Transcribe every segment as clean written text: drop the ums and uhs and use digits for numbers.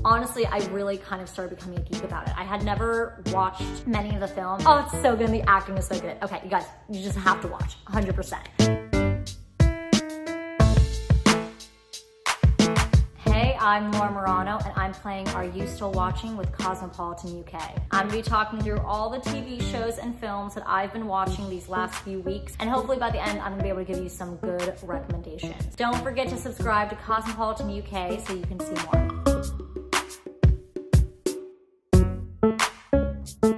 Honestly, I really kind of started becoming a geek about it. I had never watched many of the films. Oh, it's so good, and the acting is so good. Okay, you guys, you just have to watch, 100%. Hey, I'm Laura Marano, and I'm playing Are You Still Watching with Cosmopolitan UK. I'm gonna be talking through all the TV shows and films that I've been watching these last few weeks, and hopefully by the end, I'm gonna be able to give you some good recommendations. Don't forget to subscribe to Cosmopolitan UK so you can see more.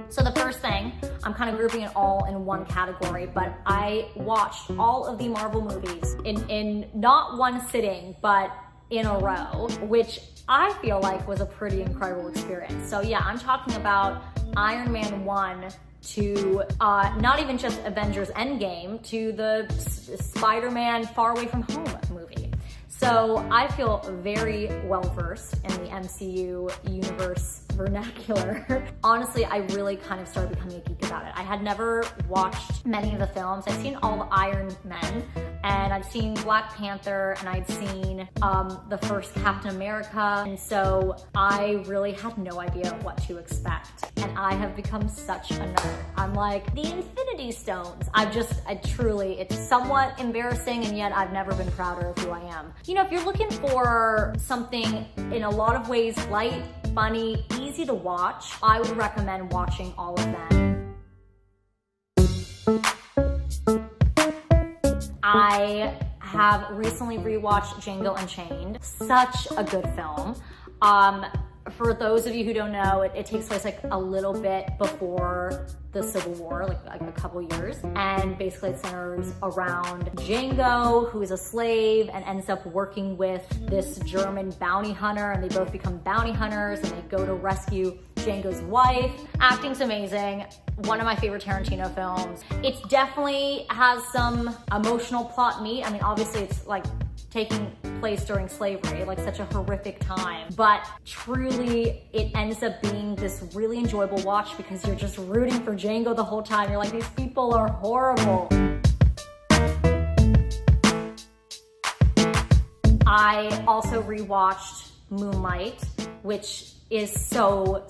So the first thing, I'm kind of grouping it all in one category, but I watched all of the Marvel movies in not one sitting, but in a row, which I feel like was a pretty incredible experience. So yeah, I'm talking about Iron Man 1 to not even just Avengers Endgame, to the Spider-Man Far Away From Home movie. So I feel very well-versed in the MCU universe vernacular. Honestly, I really kind of started becoming a geek about it. I had never watched many of the films. I'd seen all the Iron Men, and I'd seen Black Panther, and I'd seen the first Captain America, and so I really had no idea what to expect. And I have become such a nerd. I'm like, the Infinity Stones. I truly, it's somewhat embarrassing, and yet I've never been prouder of who I am. You know, if you're looking for something in a lot of ways light, funny, easy to watch, I would recommend watching all of them. I have recently rewatched Django Unchained. Such a good film. For those of you who don't know, it takes place like a little bit before the Civil War, like a couple years. And basically it centers around Django, who is a slave and ends up working with this German bounty hunter, and they both become bounty hunters and they go to rescue Django's wife. Acting's amazing. One of my favorite Tarantino films. It definitely has some emotional plot meat. I mean, obviously it's like taking place during slavery, like such a horrific time, but truly it ends up being this really enjoyable watch because you're just rooting for Django the whole time. You're like, these people are horrible. I also rewatched Moonlight, which is so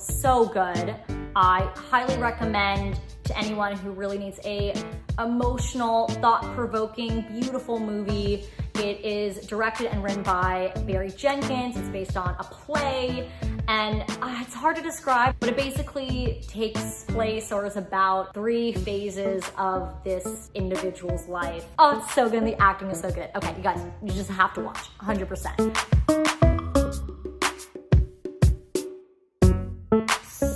good. I highly recommend to anyone who really needs a emotional, thought-provoking, beautiful movie. It is directed and written by Barry Jenkins. It's based on a play, and it's hard to describe, but it basically takes place or is about 3 phases of this individual's life. Oh, it's so good, and the acting is so good. Okay, you guys, you just have to watch, 100%.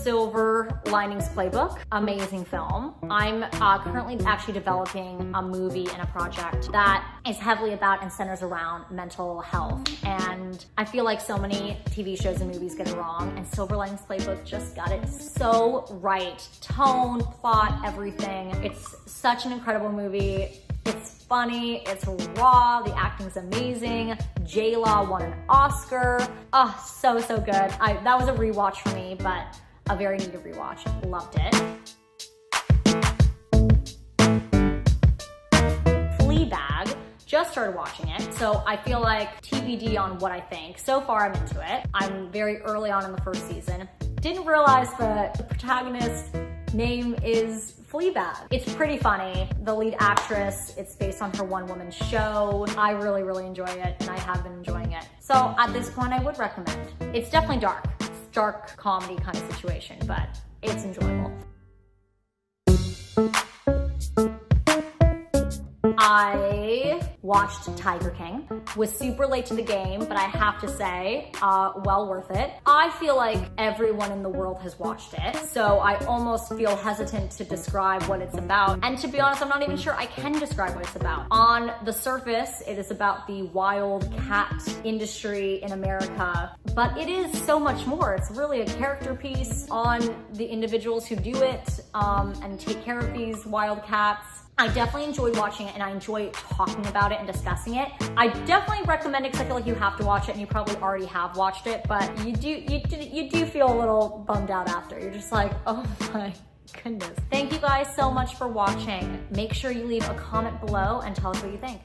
Silver Linings Playbook, amazing film. I'm currently actually developing a movie and a project that is heavily about and centers around mental health. And I feel like so many TV shows and movies get it wrong, and Silver Linings Playbook just got it so right. Tone, plot, everything. It's such an incredible movie. It's funny, it's raw, the acting's amazing. J-Law won an Oscar. Oh, so good. That was a rewatch for me, but a very needed rewatch. Loved it. Fleabag, just started watching it, so I feel like TBD on what I think. So far, I'm into it. I'm very early on in the first season. Didn't realize that the protagonist's name is Fleabag. It's pretty funny. The lead actress, it's based on her one-woman show. I really enjoy it, and I have been enjoying it. So at this point, I would recommend. It's definitely dark. Dark comedy kind of situation, but it's enjoyable. I watched Tiger King. Was super late to the game, but I have to say, well worth it. I feel like everyone in the world has watched it, so I almost feel hesitant to describe what it's about. And to be honest, I'm not even sure I can describe what it's about. On the surface, it is about the wild cat industry in America, but it is so much more. It's really a character piece on the individuals who do it and take care of these wild cats. I definitely enjoyed watching it, and I enjoy talking about it and discussing it. I definitely recommend it because I feel like you have to watch it, and you probably already have watched it, but you do feel a little bummed out after. You're just like, oh my goodness. Thank you guys so much for watching. Make sure you leave a comment below and tell us what you think.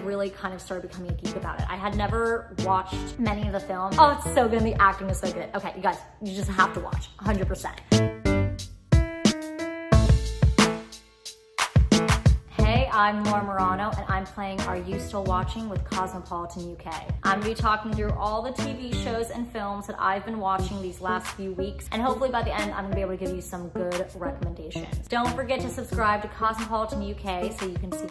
really kind of started becoming a geek about it. I had never watched many of the films. Oh, it's so good, and the acting is so good. Okay, you guys, you just have to watch, 100%. Hey, I'm Laura Marano, and I'm playing Are You Still Watching with Cosmopolitan UK. I'm gonna be talking through all the TV shows and films that I've been watching these last few weeks, and hopefully by the end, I'm gonna be able to give you some good recommendations. Don't forget to subscribe to Cosmopolitan UK so you can see